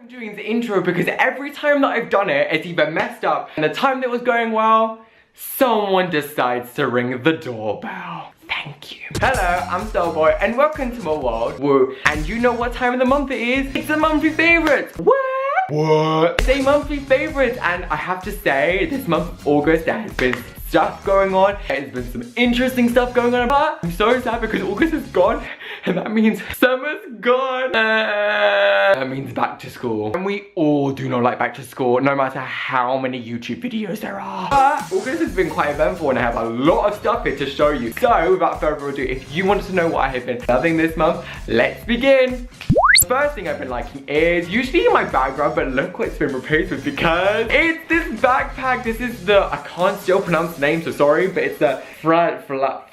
I'm doing the intro because every time that I've done it, it's either messed up, and the time that was going well, someone decides to ring the doorbell. Thank you. Hello, I'm Styleboy, and welcome to my world. Woo. And you know what time of the month it is? It's a monthly favourite. What? It's a monthly favourite, and I have to say, this month of August, there has been stuff going on. There's been some interesting stuff going on, but I'm so sad because August is gone, and that means summer's gone. That means back to school. And we all do not like back to school, no matter how many YouTube videos there are. But August has been quite eventful, and I have a lot of stuff here to show you. So, without further ado, if you want to know what I have been loving this month, let's begin. The first thing I've been liking is usually in my background, but look what it's been replaced with because it's this backpack. This is the, I can't still pronounce the name, so sorry, but it's the Fjallraven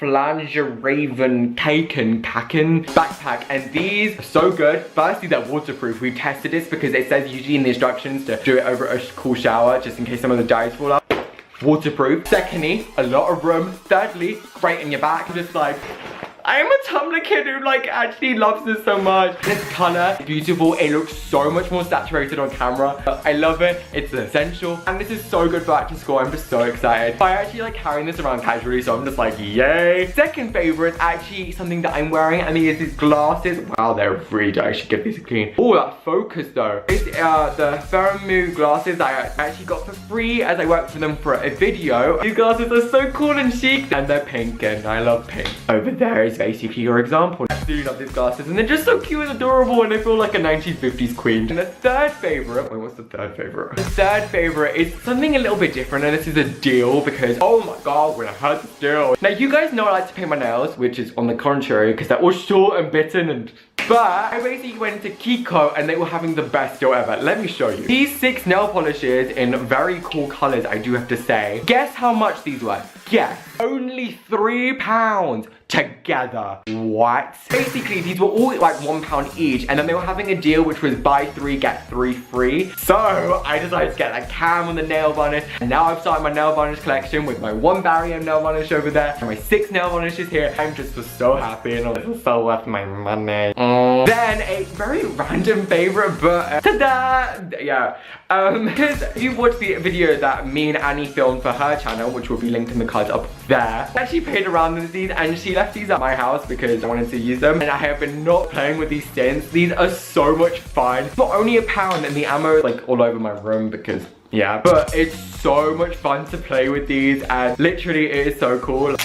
Kaken backpack, and these are so good. Firstly, they're waterproof. We tested this because it says usually in the instructions to do it over a cool shower just in case some of the dyes fall out. Waterproof. Secondly, a lot of room. Thirdly, great on your back. I'm just like, I am a Tumblr kid who like actually loves this so much. This color is beautiful. It looks so much more saturated on camera. I love it. It's essential. And this is so good for back to school. I'm just so excited. I actually like carrying this around casually, so I'm just like, yay. Second favorite, actually something that I'm wearing, and these glasses. Wow, they're really good. I should give these a clean. Oh, that focus though. It's the Firmoo glasses I actually got for free as I worked for them for a video. These glasses are so cool and chic, and they're pink, and I love pink. Over there is basically your example. I absolutely love these glasses, and they're just so cute and adorable, and I feel like a 1950s queen. And the third favorite, wait, what's the third favorite? The third favorite is something a little bit different, and this is a deal because, oh my god, when I heard this deal. Now, you guys know I like to paint my nails, which is on the contrary, because they're all short and bitten and... But I basically went to Kiko and they were having the best deal ever. Let me show you. These 6 nail polishes in very cool colors, I do have to say. Guess how much these were? Guess. Only £3 together. What? Basically, these were all like £1 each, and then they were having a deal which was buy 3 get 3 free. So I decided to get a cam on the nail varnish, and now I've started my nail varnish collection with my 1 barrier nail varnish over there and my 6 nail varnishes here. I'm just so happy, and this is so worth my money. Then a very random favorite, but ta-da! Yeah, because if you watched the video that me and Annie filmed for her channel, which will be linked in the cards up there, I actually played around with these, and she left these at my house because I wanted to use them, and I have been not playing with these since. These are so much fun. Not only £1, and the ammo is like all over my room because yeah, but it's so much fun to play with these, and literally it is so cool.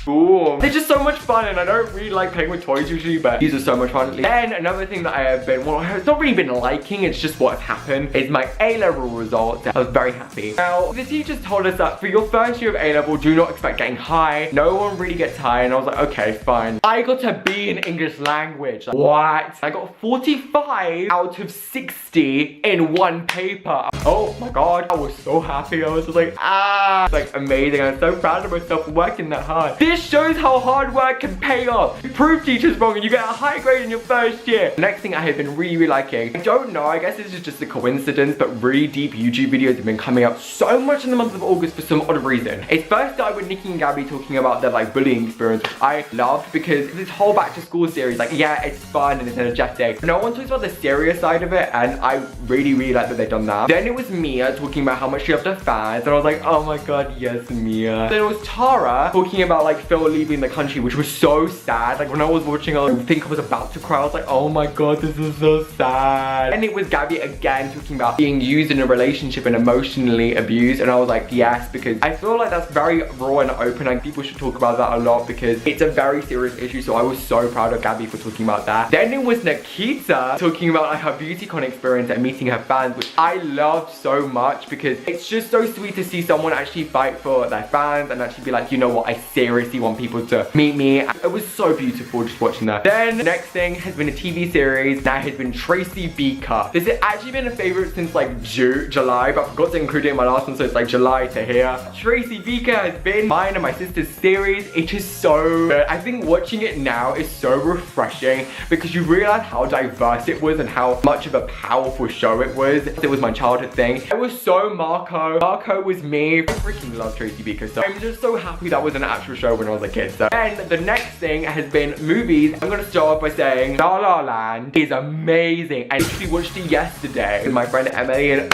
Ooh, they're just so much fun, and I don't really like playing with toys usually, but these are so much fun. And another thing that I have been, well, it's not really been liking, it's just what has happened, is my A-level results. I was very happy. Now, the teachers told us that for your first year of A-level, do not expect getting high. No one really gets high, and I was like, okay, fine. I got a B in English language. Like, what? I got 45 out of 60 in 1 paper. Oh my god, I was so happy. I was just like, ah, it's like amazing. I'm so proud of myself for working that hard. This shows how hard work can pay off. You prove teachers wrong and you get a high grade in your first year. The next thing I have been really liking, I don't know, I guess this is just a coincidence, but really deep YouTube videos have been coming up so much in the month of August for some odd reason. It first started with Nikki and Gabby talking about their like bullying experience, which I loved because this whole back to school series, like yeah, it's fun and it's energetic, but no one talks about the serious side of it, and I really like that they've done that. Then it was Mia talking about how much she loved her fans, and I was like, oh my god, yes, Mia. Then it was Tara talking about like Phil leaving the country, which was so sad. Like when I was watching, I think I was about to cry. I was like, oh my god, this is so sad. And it was Gabby again talking about being used in a relationship and emotionally abused, and I was like, yes, because I feel like that's very raw and open, and people should talk about that a lot because it's a very serious issue. So I was so proud of Gabby for talking about that. Then it was Nikita talking about like her BeautyCon experience and meeting her fans, which I loved so much because it's just so sweet to see someone actually fight for their fans and actually be like, you know what, I seriously want people to meet me. It was so beautiful just watching that. Then the next thing has been a TV series that has been Tracey Beaker. This has actually been a favorite since like July, but I forgot to include it in my last one, so it's like July to here. Tracey Beaker has been mine and my sister's series. It is so good. I think watching it now is so refreshing because you realize how diverse it was and how much of a powerful show it was. It was my childhood thing. It was so Marco was me. I freaking love Tracey Beaker, so I'm just so happy that was an actual show when when I was a kid. So then the next thing has been movies. I'm gonna start off by saying La La Land is amazing. I actually watched it yesterday with my friend Emily, and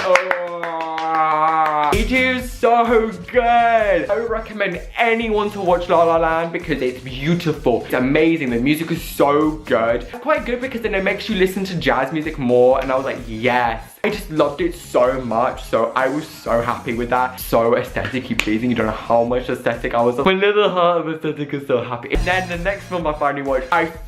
it is so good. I would recommend anyone to watch La La Land because it's beautiful. It's amazing. The music is so good. It's quite good because then it makes you listen to jazz music more, and I was like, yes. I just loved it so much, so I was so happy with that. So aesthetically pleasing. You don't know how much aesthetic I was. My little heart of aesthetic is so happy. And then the next film I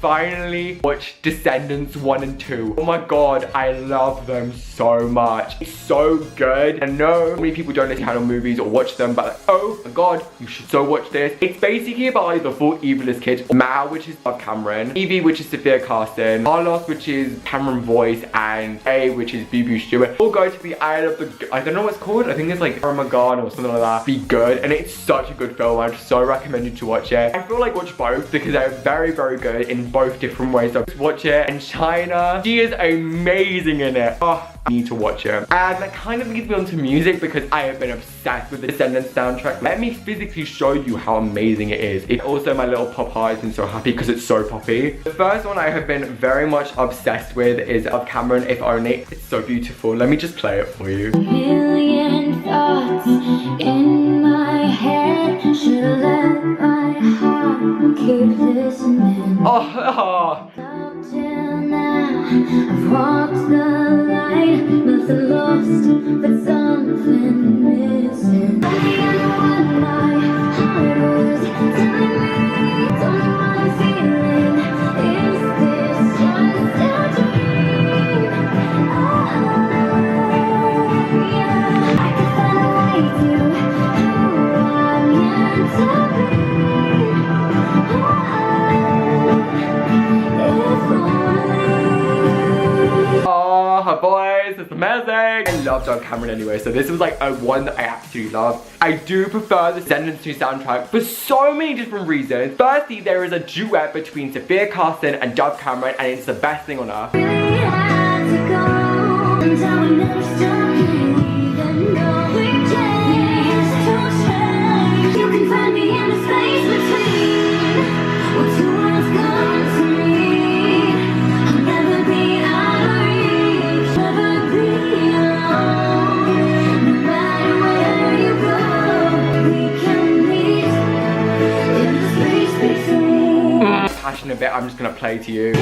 finally watched Descendants 1 and 2. Oh my god, I love them so much. It's so good. I know many people don't listen to movies or watch them, but like, oh my god, you should so watch this. It's basically about like the 4 evilest kids. Mao, which is Bob Cameron, Evie, which is Sophia Carson, Carlos, which is Cameron Voice, and A, which is Bubu Stewart, all go to the island of the, I don't know what it's called, I think it's like Ramagan or something like that. Be good, and it's such a good film. I so recommend you to watch it. I feel like watch both because they're very, very good in both different ways. So just watch it. And China, she is amazing in it. Oh, I need to watch it. And that kind of leads me on to music because I have been obsessed with the Descendants soundtrack. Let me physically show you how amazing it is. It's also my little pop heart has been so happy because it's so poppy. The first one I have been very much obsessed with is of Cameron, If Only. It's so beautiful. Let me just play it for you. Million thoughts in my head. Should've let my heart keep listening. Oh. Up till now, I've walked the line, nothing lost, but something missing. Only I know what my heart was telling me. Don't know what I'm feeling. Is this just a dream? Yeah. I can find a way to who I'm meant to be. If only. Oh, boys, it's amazing. I love Dutch Cameron anyway, so this was like a one that I absolutely love. I do prefer the Descendants 2 soundtrack for so many different reasons. Firstly, there is a duet between Sophia Carson and Dutch Cameron, and it's the best thing on earth. Really had to go, and I would never stop believing. No, we changed to change. You can find me in the space between what two worlds come to meet. I'll never be out of reach, never be alone. No matter where you go, we can meet in the space between. Passionate bit, I'm just gonna play to you.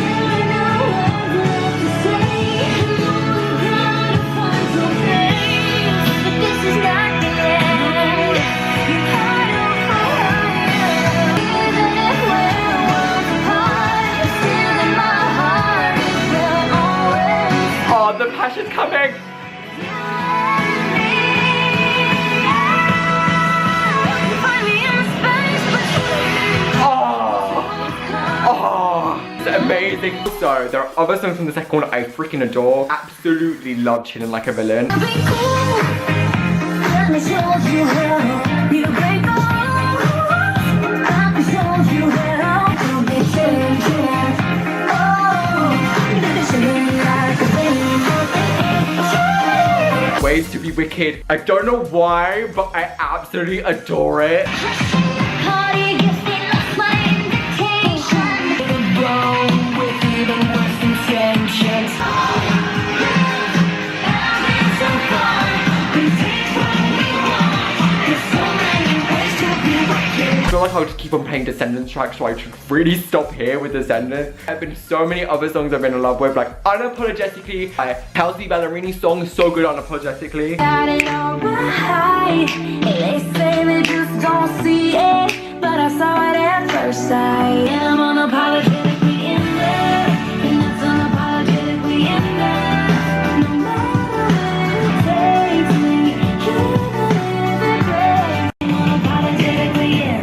Oh, the passion's coming! Amazing. So there are other songs from the second one I freaking adore. Absolutely love Chillin' Like a Villain. Ways to Be Wicked. I don't know why, but I absolutely adore it. I feel like I'll just keep on playing Descendants tracks, so I should really stop here with Descendants. There have been so many other songs I've been in love with, like Unapologetically. Kelsey Ballerini's song is so good, Unapologetically. Got it all right. They say they just don't see it, but I saw it at first sight. I'm unapologetically in there, and that's unapologetically in there. No matter where it takes me, even if it breaks, I'm unapologetically in.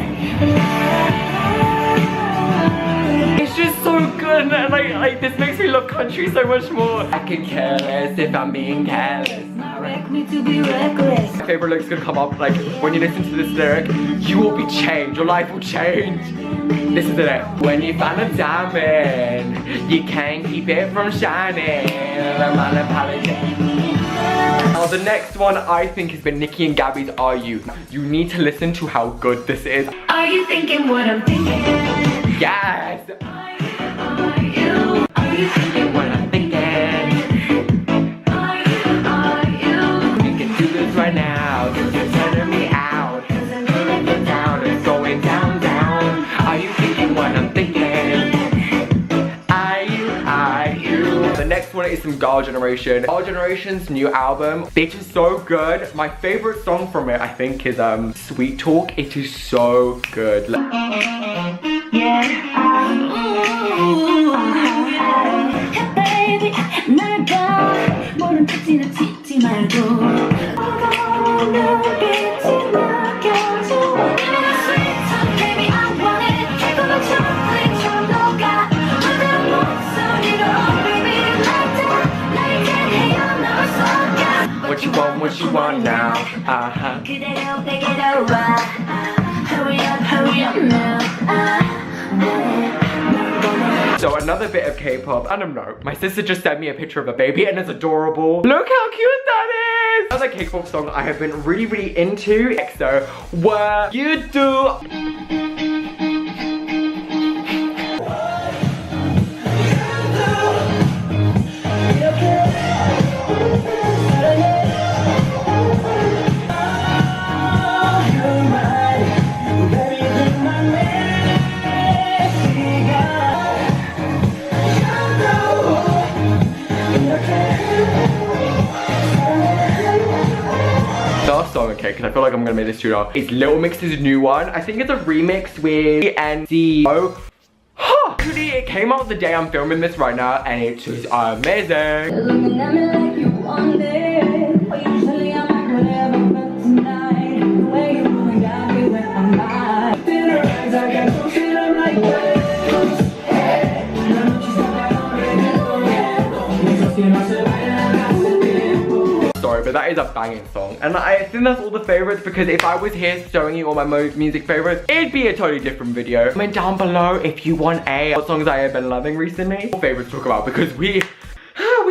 It's just so good, and like this makes me love country so much more. I could care less if I'm being careless. Me to be reckless. My favorite lyric's gonna come up, like when you listen to this lyric, you will be changed, your life will change. Listen to it. When you find a diamond, you can't keep it from shining. I'm unapologetic. the next one I think has been Nicki and Gabby's Are You. You need to listen to how good this is. Are you thinking what I'm thinking? Yes! Are you thinking what I'm thinking? You can do this right now, cause you're turning me out. Cause I'm feeling it down, it's going down, down. Are you thinking what I'm thinking? Are you? The next one is some Girl Generation. Girl Generation's new album. It is so good. My favorite song from it, I think, is Sweet Talk. It is so good. What you want now? So another bit of K-pop. I don't know. My sister just sent me a picture of a baby and it's adorable. Look how cute that is! Another K-pop song I have been really into. EXO, What You Do. Last song, okay, because I feel like I'm gonna make this too long. It's Little Mix's new one. I think it's a remix with NCO. Actually, it came out the day I'm filming this right now, and it is amazing. Looking at me like you want it. Well, usually I'm like whatever, but tonight, the way you move got me wet on my dinner eyes. I got no shit, I'm like, sorry, but that is a banging song. And I think that's all the favorites, because if I was here showing you all my music favorites, it'd be a totally different video. Comment down below if you want what songs I have been loving recently. What favorites to talk about, because we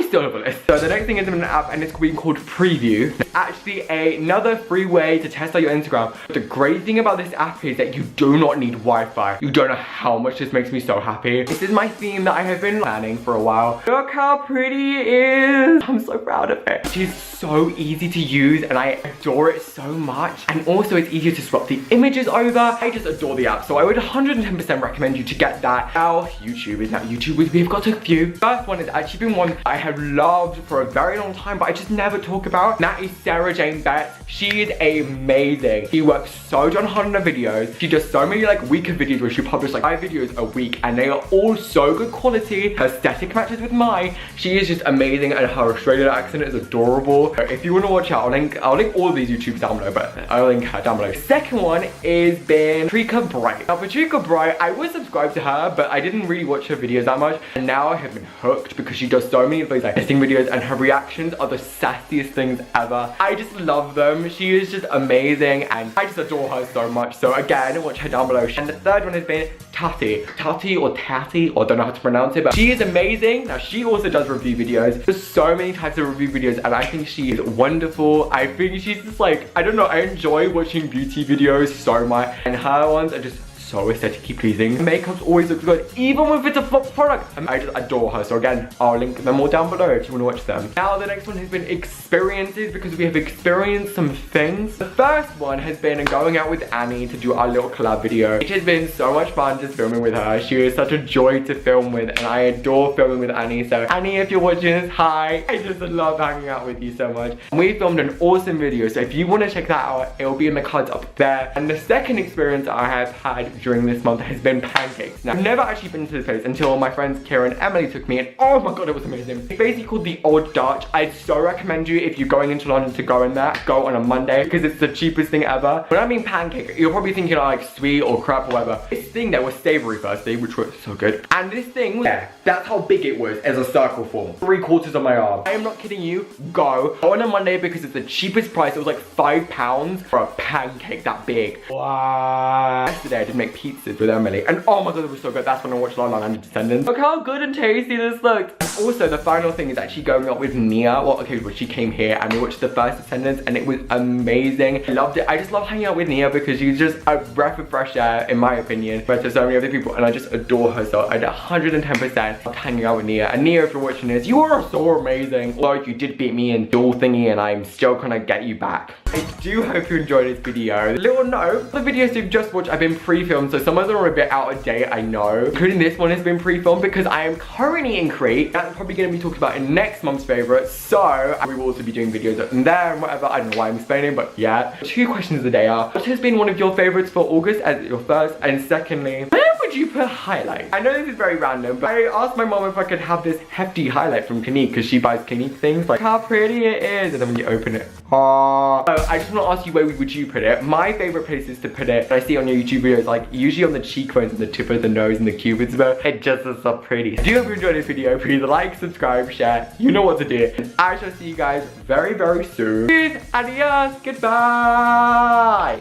still have a list. So the next thing is an app, and it's being called Preview. It's actually another free way to test out your Instagram. The great thing about this app is that you do not need Wi-Fi. You don't know how much this makes me so happy. This is my theme that I have been planning for a while. Look how pretty it is. I'm so proud of it. It is so easy to use, and I adore it so much. And also it's easier to swap the images over. I just adore the app, so I would 110% recommend you to get that. Now YouTube, we've got a few. First one has actually been one I have loved for a very long time, but I just never talk about. And that is Sarah Jane Betts. She is amazing. She works so darn hard on her videos. She does so many like weaker videos where she publishes like 5 videos a week, and they are all so good quality. Her aesthetic matches with mine. She is just amazing, and her Australian accent is adorable. So if you want to watch out, I'll link all of these YouTubes down below, but I'll link her down below. Second one is been Trika Bright. Now for Trika Bright, I was subscribed to her, but I didn't really watch her videos that much, and now I have been hooked because she does so many of those like testing videos, and her reactions are the sassiest things ever. I just love them. She is just amazing, and I just adore her so much. So again, watch her down below. And the third one has been Tati, or don't know how to pronounce it, but she is amazing. Now she also does review videos. There's so many types of review videos, and I think she is wonderful. I think she's just like, I don't know, I enjoy watching beauty videos so much, and her ones are just so aesthetically pleasing. Makeup's always looks good, even if it's a flop product. I just adore her. So again, I'll link them all down below if you want to watch them. Now the next one has been experiences, because we have experienced some things. The first one has been going out with Annie to do our little collab video. It has been so much fun just filming with her. She is such a joy to film with, and I adore filming with Annie. So Annie, if you're watching this, hi. I just love hanging out with you so much. And we filmed an awesome video, so if you want to check that out, it will be in the cards up there. And the second experience I have had during this month has been pancakes. Now, I've never actually been to this place until my friends Kira and Emily took me, and oh my god, it was amazing. It's basically called the Old Dutch. I'd so recommend you, if you're going into London, to go in there. Go on a Monday, because it's the cheapest thing ever. When I mean pancake, you're probably thinking like sweet or crap or whatever. This thing that was savory firstly, which was so good. And this thing, yeah, that's how big it was as a circle form. 3/4 of my arm. I am not kidding you. Go on a Monday, because it's the cheapest price. It was like £5 for a pancake that big. Wow. Yesterday I did make make pizzas with Emily. And oh my god, it was so good. That's when I watched Lala Land and Descendants. Look how good and tasty this looked. Also, the final thing is actually going up with Nia. Well, okay, well, she came here and we watched the first Descendants and it was amazing. I loved it. I just love hanging out with Nia because she's just a breath of fresh air, in my opinion, but to so many other people, and I just adore her. So I 110% love hanging out with Nia. And Nia, if you're watching this, you are so amazing. Although you did beat me in duel thingy and I'm still gonna get you back. I do hope you enjoyed this video. Little note, the videos you've just watched have been pre-filmed, so some of them are a bit out of date, I know. Including this one has been pre-filmed because I am currently in Crete. That's probably gonna be talked about in next month's favorites. So we will also be doing videos up in there and whatever. I don't know why I'm explaining, but yeah. 2 questions a day are, what has been one of your favorites for August as your first? And secondly, where would you put highlight? I know this is very random, but I asked my mom if I could have this hefty highlight from Clinique because she buys Clinique things. Like how pretty it is. And then when you open it, aww. So I just want to ask you, where would you put it? My favorite places to put it, I see on your YouTube videos, like usually on the cheekbones and the tip of the nose and the cupid's bow. It just is so pretty. Do you hope you enjoyed this video? Please like, subscribe, share. You know what to do. And I shall see you guys very, very soon. Peace, adios, goodbye.